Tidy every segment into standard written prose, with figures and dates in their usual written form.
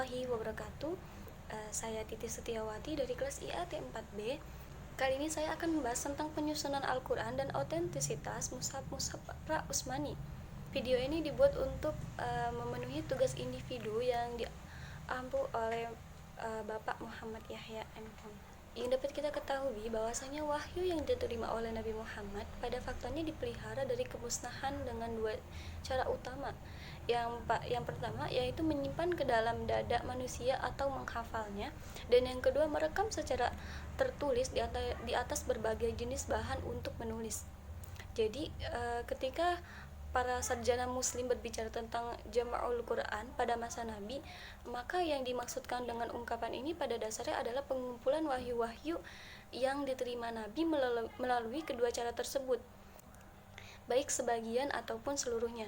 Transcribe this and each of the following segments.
warahmatullahi wabarakatuh. Saya Titi Setiawati dari kelas IAT 4B. Kali ini saya akan membahas tentang penyusunan Al-Quran dan autentisitas mushaf pra Utsmani. Video ini dibuat untuk memenuhi tugas individu yang diampu oleh Bapak Muhammad Yahya M.Hum. Yang dapat kita ketahui bahwasanya wahyu yang diterima oleh Nabi Muhammad pada faktanya dipelihara dari kemusnahan dengan dua cara utama. Yang pertama yaitu menyimpan ke dalam dada manusia atau menghafalnya, dan yang kedua merekam secara tertulis di atas berbagai jenis bahan untuk menulis. Jadi ketika para sarjana muslim berbicara tentang jama'ul Quran pada masa Nabi, maka yang dimaksudkan dengan ungkapan ini pada dasarnya adalah pengumpulan wahyu-wahyu yang diterima Nabi melalui kedua cara tersebut, baik sebagian ataupun seluruhnya.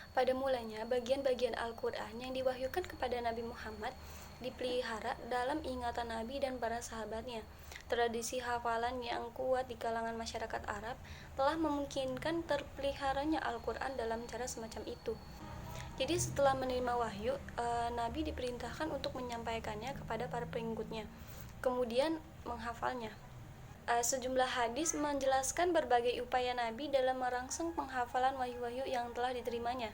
Pada mulanya, bagian-bagian Al-Quran yang diwahyukan kepada Nabi Muhammad dipelihara dalam ingatan Nabi dan para sahabatnya. Tradisi hafalan yang kuat di kalangan masyarakat Arab telah memungkinkan terpeliharanya Al-Quran dalam cara semacam itu. Jadi setelah menerima wahyu, Nabi diperintahkan untuk menyampaikannya kepada para pengikutnya, kemudian menghafalnya. Sejumlah hadis menjelaskan berbagai upaya Nabi dalam merangsang penghafalan wahyu-wahyu yang telah diterimanya.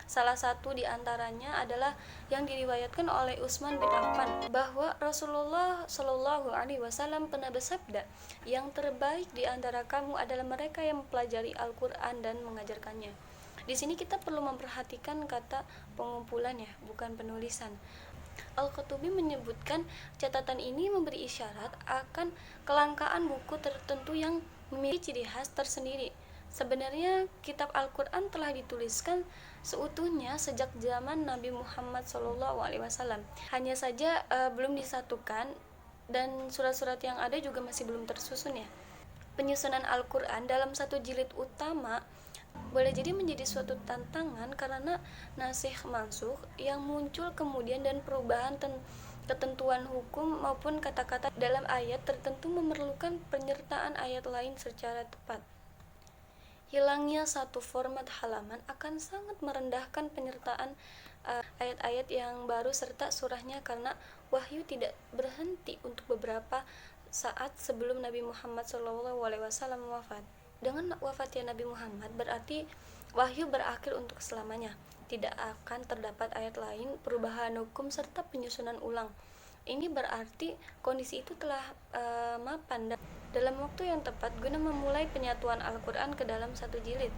Salah satu di antaranya adalah yang diriwayatkan oleh Utsman bin Affan bahwa Rasulullah Shallallahu Alaihi Wasallam pernah bersabda, yang terbaik di antara kamu adalah mereka yang mempelajari Al-Quran dan mengajarkannya. Di sini kita perlu memperhatikan kata pengumpulan ya, bukan penulisan. Al-Qurtubi menyebutkan catatan ini memberi isyarat akan kelangkaan buku tertentu yang memiliki ciri khas tersendiri. Sebenarnya kitab Al-Quran telah dituliskan seutuhnya sejak zaman Nabi Muhammad SAW. Hanya saja belum disatukan dan surat-surat yang ada juga masih belum tersusun ya. Penyusunan Al-Quran dalam satu jilid utama boleh jadi menjadi suatu tantangan karena nasikh mansukh yang muncul kemudian dan perubahan ketentuan hukum maupun kata-kata dalam ayat tertentu memerlukan penyertaan ayat lain secara tepat. Hilangnya satu format halaman akan sangat merendahkan penyertaan ayat-ayat yang baru serta surahnya karena wahyu tidak berhenti untuk beberapa saat sebelum Nabi Muhammad SAW wafat. Dengan wafatnya Nabi Muhammad berarti wahyu berakhir untuk selamanya. Tidak akan terdapat ayat lain, perubahan hukum serta penyusunan ulang. Ini berarti kondisi itu telah mapan dalam waktu yang tepat guna memulai penyatuan Al-Quran ke dalam satu jilid.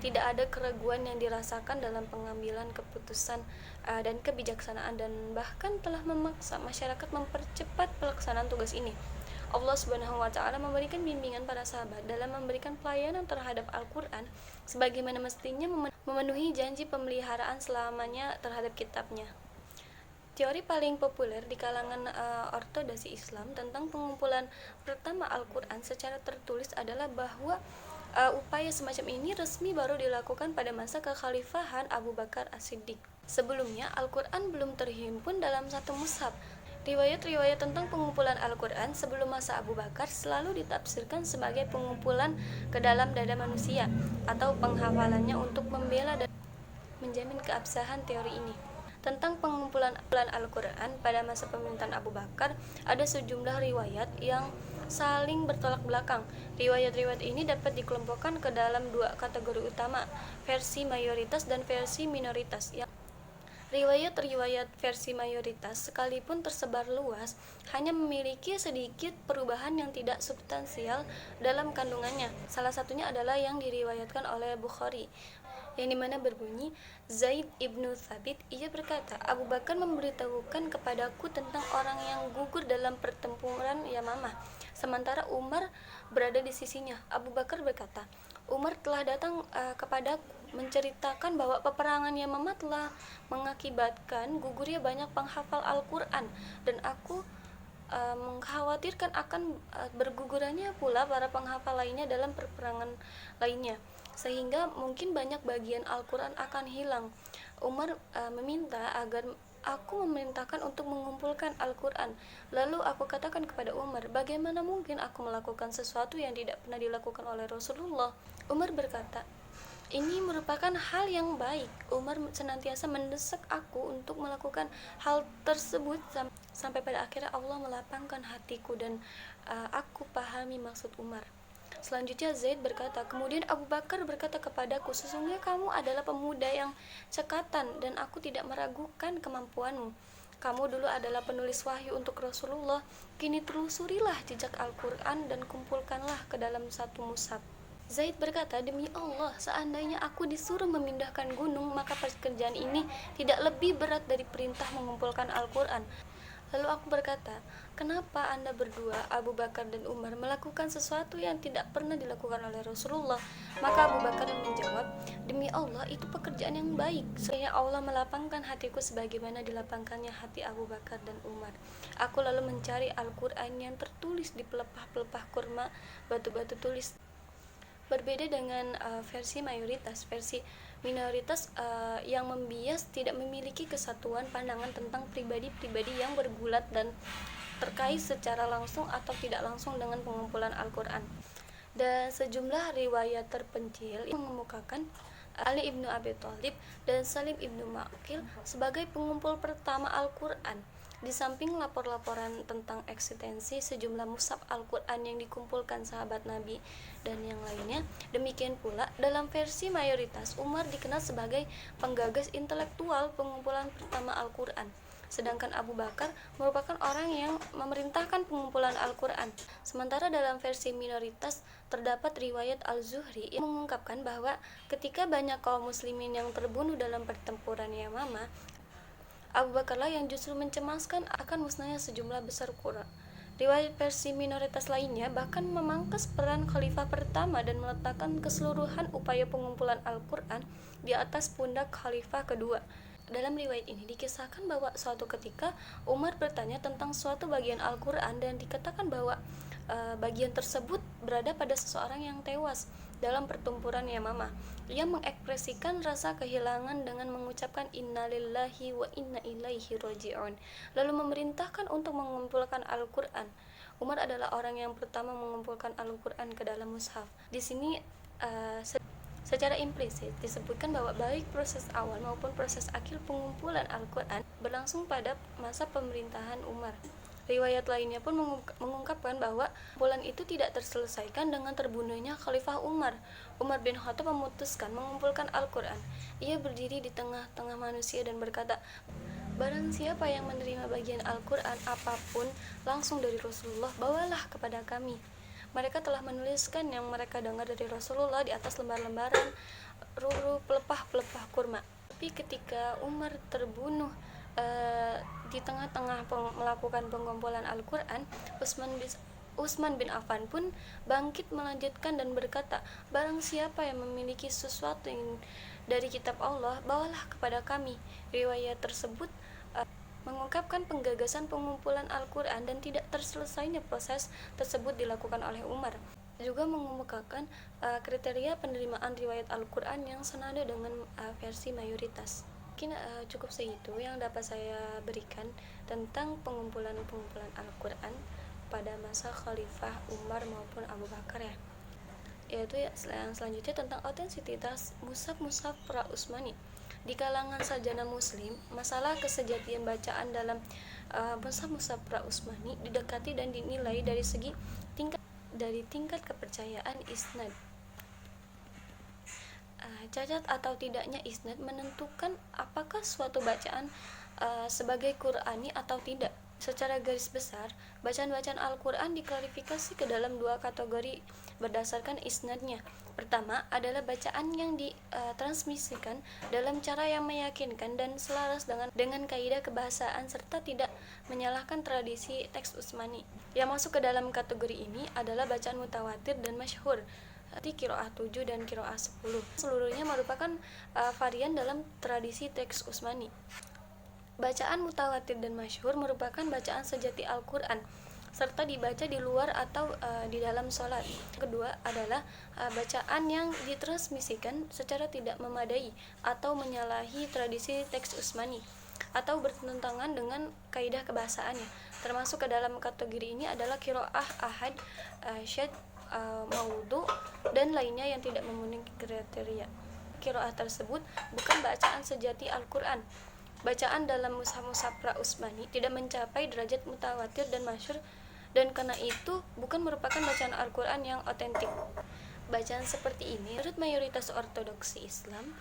Tidak ada keraguan yang dirasakan dalam pengambilan keputusan dan kebijaksanaan, dan bahkan telah memaksa masyarakat mempercepat pelaksanaan tugas ini. Allah Subhanahu wa Ta'ala memberikan bimbingan para sahabat dalam memberikan pelayanan terhadap Al-Quran sebagaimana mestinya memenuhi janji pemeliharaan selamanya terhadap kitabnya. Teori paling populer di kalangan ortodoksi Islam tentang pengumpulan pertama Al-Quran secara tertulis adalah bahwa upaya semacam ini resmi baru dilakukan pada masa kekhalifahan Abu Bakar As-Siddiq. Sebelumnya, Al-Quran belum terhimpun dalam satu mushaf. Riwayat-riwayat tentang pengumpulan Al-Quran sebelum masa Abu Bakar selalu ditafsirkan sebagai pengumpulan ke dalam dada manusia atau penghafalannya untuk membela dan menjamin keabsahan teori ini. Tentang pengumpulan Al-Quran pada masa pemerintahan Abu Bakar, ada sejumlah riwayat yang saling bertolak belakang. Riwayat-riwayat ini dapat dikelompokkan ke dalam dua kategori utama, versi mayoritas dan versi minoritas. Riwayat-riwayat versi mayoritas sekalipun tersebar luas hanya memiliki sedikit perubahan yang tidak substansial dalam kandungannya. Salah satunya adalah yang diriwayatkan oleh Bukhari, yang dimana berbunyi, Zaid ibnu Thabit, ia berkata, Abu Bakar memberitahukan kepadaku tentang orang yang gugur dalam pertempuran Yamamah, sementara Umar berada di sisinya. Abu Bakar berkata, Umar telah datang kepadaku menceritakan bahwa peperangan Yamamah telah mengakibatkan gugurnya banyak penghafal Al-Quran, dan aku mengkhawatirkan akan bergugurannya pula para penghafal lainnya dalam peperangan lainnya, sehingga mungkin banyak bagian Al-Quran akan hilang. Umar meminta agar aku memerintahkan untuk mengumpulkan Al-Quran. Lalu aku katakan kepada Umar, bagaimana mungkin aku melakukan sesuatu yang tidak pernah dilakukan oleh Rasulullah? Umar berkata, Ini merupakan hal yang baik. Umar senantiasa mendesak aku untuk melakukan hal tersebut sampai pada akhirnya Allah melapangkan hatiku dan aku pahami maksud Umar. Selanjutnya Zaid berkata, kemudian Abu Bakar berkata kepadaku, sesungguhnya kamu adalah pemuda yang cekatan dan aku tidak meragukan kemampuanmu. Kamu dulu adalah penulis wahyu untuk Rasulullah, kini telusurilah jejak Al-Quran dan kumpulkanlah ke dalam satu mushaf. Zaid berkata, demi Allah, seandainya aku disuruh memindahkan gunung, maka pekerjaan ini tidak lebih berat dari perintah mengumpulkan Al-Quran. Lalu aku berkata, kenapa Anda berdua, Abu Bakar dan Umar, melakukan sesuatu yang tidak pernah dilakukan oleh Rasulullah? Maka Abu Bakar menjawab, demi Allah, itu pekerjaan yang baik. Supaya Allah melapangkan hatiku sebagaimana dilapangkannya hati Abu Bakar dan Umar. Aku lalu mencari Al-Quran yang tertulis di pelepah-pelepah kurma, batu-batu tulis. Berbeda dengan versi mayoritas, versi minoritas yang membias tidak memiliki kesatuan pandangan tentang pribadi-pribadi yang bergulat dan terkait secara langsung atau tidak langsung dengan pengumpulan Al-Quran. Dan sejumlah riwayat terpencil yang mengemukakan Ali ibnu Abi Thalib dan Salim ibnu Maqil sebagai pengumpul pertama Al-Quran. Di samping lapor-laporan tentang eksistensi sejumlah mushaf Al-Quran yang dikumpulkan sahabat Nabi dan yang lainnya, demikian pula dalam versi mayoritas Umar dikenal sebagai penggagas intelektual pengumpulan pertama Al-Quran, sedangkan Abu Bakar merupakan orang yang memerintahkan pengumpulan Al-Quran. Sementara dalam versi minoritas terdapat riwayat Al-Zuhri yang mengungkapkan bahwa ketika banyak kaum muslimin yang terbunuh dalam pertempuran Yamamah, Abu Bakarlah yang justru mencemaskan akan musnahnya sejumlah besar Quran. Riwayat versi minoritas lainnya bahkan memangkas peran khalifah pertama dan meletakkan keseluruhan upaya pengumpulan Al-Quran di atas pundak khalifah kedua. Dalam riwayat ini dikisahkan bahwa suatu ketika Umar bertanya tentang suatu bagian Al-Quran dan dikatakan bahwa bagian tersebut berada pada seseorang yang tewas dalam pertempuran Yamamah. Ia mengekspresikan rasa kehilangan dengan mengucapkan innalillahi wa inna ilaihi raji'un, lalu memerintahkan untuk mengumpulkan Al-Quran. Umar adalah orang yang pertama mengumpulkan Al-Quran ke dalam mushaf. Di sini secara implisit disebutkan bahwa baik proses awal maupun proses akhir pengumpulan Al-Quran berlangsung pada masa pemerintahan Umar. Riwayat lainnya pun mengungkapkan bahwa pengumpulan itu tidak terselesaikan dengan terbunuhnya Khalifah Umar. Umar bin Khattab memutuskan mengumpulkan Al-Quran. Ia berdiri di tengah-tengah manusia dan berkata, barang siapa yang menerima bagian Al-Quran apapun langsung dari Rasulullah, bawalah kepada kami. Mereka telah menuliskan yang mereka dengar dari Rasulullah di atas lembar-lembaran pelepah-pelepah kurma. Tapi ketika Umar terbunuh di tengah-tengah melakukan pengumpulan Al-Quran, Utsman bin Affan pun bangkit melanjutkan dan berkata, barang siapa yang memiliki sesuatu yang dari kitab Allah, bawalah kepada kami. Riwayat tersebut mengungkapkan penggagasan pengumpulan Al-Quran dan tidak terselesainya proses tersebut dilakukan oleh Umar. Juga mengemukakan kriteria penerimaan riwayat Al-Quran yang senada dengan versi mayoritas. Mungkin cukup segitu yang dapat saya berikan tentang pengumpulan Al-Quran pada masa Khalifah Umar maupun Abu Bakar ya. Yaitu yang selanjutnya tentang otentisitas mushaf-mushaf pra-Utsmani. Di kalangan sarjana muslim, masalah kesejatian bacaan dalam mushaf-mushaf pra-Utsmani didekati dan dinilai dari segi tingkat kepercayaan isnad. Cacat atau tidaknya isnad menentukan apakah suatu bacaan sebagai Qur'ani atau tidak. Secara garis besar, bacaan-bacaan Al-Quran diklarifikasi ke dalam dua kategori berdasarkan isnadnya. Pertama adalah bacaan yang ditransmisikan dalam cara yang meyakinkan dan selaras dengan kaidah kebahasaan serta tidak menyalahkan tradisi teks Utsmani. Yang masuk ke dalam kategori ini adalah bacaan mutawatir dan masyhur, qiraah 7 dan qiraah 10. Seluruhnya merupakan varian dalam tradisi teks Utsmani. Bacaan mutawatir dan masyhur merupakan bacaan sejati Al-Quran serta dibaca di luar atau di dalam sholat. Kedua adalah bacaan yang ditransmisikan secara tidak memadai atau menyalahi tradisi teks Utsmani atau bertentangan dengan kaidah kebahasaannya. Termasuk ke dalam kategori ini adalah qiraah ahad, syadz, maudhu dan lainnya yang tidak memenuhi kriteria. qiraah tersebut bukan bacaan sejati Al-Quran. Bacaan dalam mushaf-mushaf pra-Utsmani tidak mencapai derajat mutawatir dan masyhur, dan karena itu bukan merupakan bacaan Al-Quran yang otentik. Bacaan seperti ini menurut mayoritas ortodoksi Islam,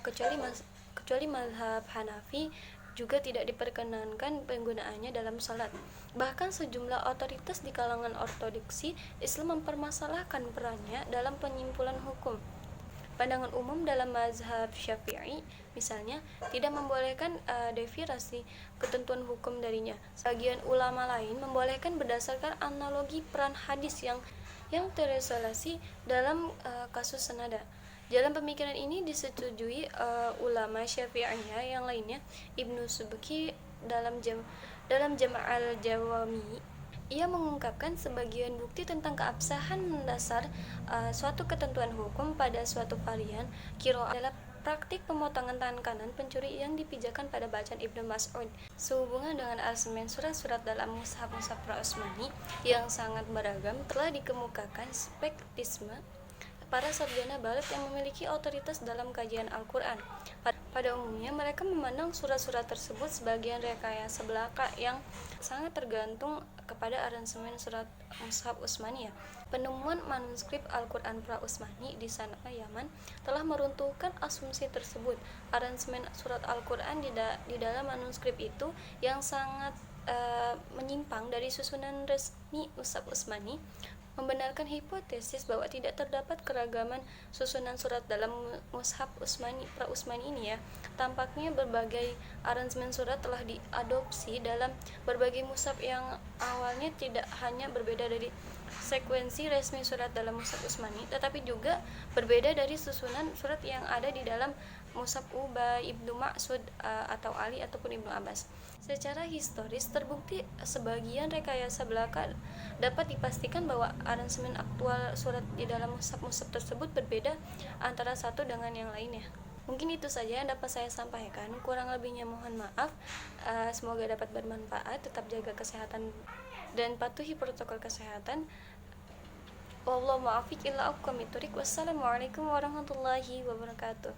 kecuali mazhab Hanafi, juga tidak diperkenankan penggunaannya dalam salat. Bahkan sejumlah otoritas di kalangan ortodoksi Islam mempermasalahkan perannya dalam penyimpulan hukum. Pandangan umum dalam mazhab Syafi'i misalnya tidak membolehkan deviasi ketentuan hukum darinya. Sebagian ulama lain membolehkan berdasarkan analogi peran hadis yang terisolasi dalam kasus senada. Jalan pemikiran ini disetujui ulama Syafi'iyah yang lainnya. Ibnu Subki dalam Jama'al Jawami, ia mengungkapkan sebagian bukti tentang keabsahan mendasar suatu ketentuan hukum pada suatu varian qiraah adalah praktik pemotongan tangan kanan pencuri yang dipijakan pada bacaan Ibnu Mas'ud. Sehubungan dengan aransemen surat-surat dalam mushaf-mushaf pra-Utsmani yang sangat beragam, telah dikemukakan skeptisisme para sarjana baligh yang memiliki otoritas dalam kajian Al-Quran. Pada umumnya mereka memandang surat-surat tersebut sebagai rekayasa belaka yang sangat tergantung kepada aransemen surat mushaf Utsmaniyah. Penemuan manuskrip Al-Quran pra-Utsmani di San'a, Yaman telah meruntuhkan asumsi tersebut. Aransemen surat Al-Quran di dalam manuskrip itu yang sangat menyimpang dari susunan resmi mushaf Utsmani membenarkan hipotesis bahwa tidak terdapat keragaman susunan surat dalam mushaf pra-Utsmani ini ya. Tampaknya berbagai aransemen surat telah diadopsi dalam berbagai mushaf yang awalnya tidak hanya berbeda dari sekuensi resmi surat dalam mushaf Utsmani, tetapi juga berbeda dari susunan surat yang ada di dalam mushaf Ubay, Ibnu Mas'ud atau Ali ataupun Ibnu Abbas. Secara historis terbukti sebagian rekayasa belaka dapat dipastikan bahwa aransemen aktual surat di dalam mushaf-mushaf tersebut berbeda antara satu dengan yang lainnya. Mungkin itu saja yang dapat saya sampaikan. Kurang lebihnya mohon maaf. Semoga dapat bermanfaat. Tetap jaga kesehatan dan patuhi protokol kesehatan. Wallahu muwaffiq ila aqwamit thoriq. Wassalamualaikum warahmatullahi wabarakatuh.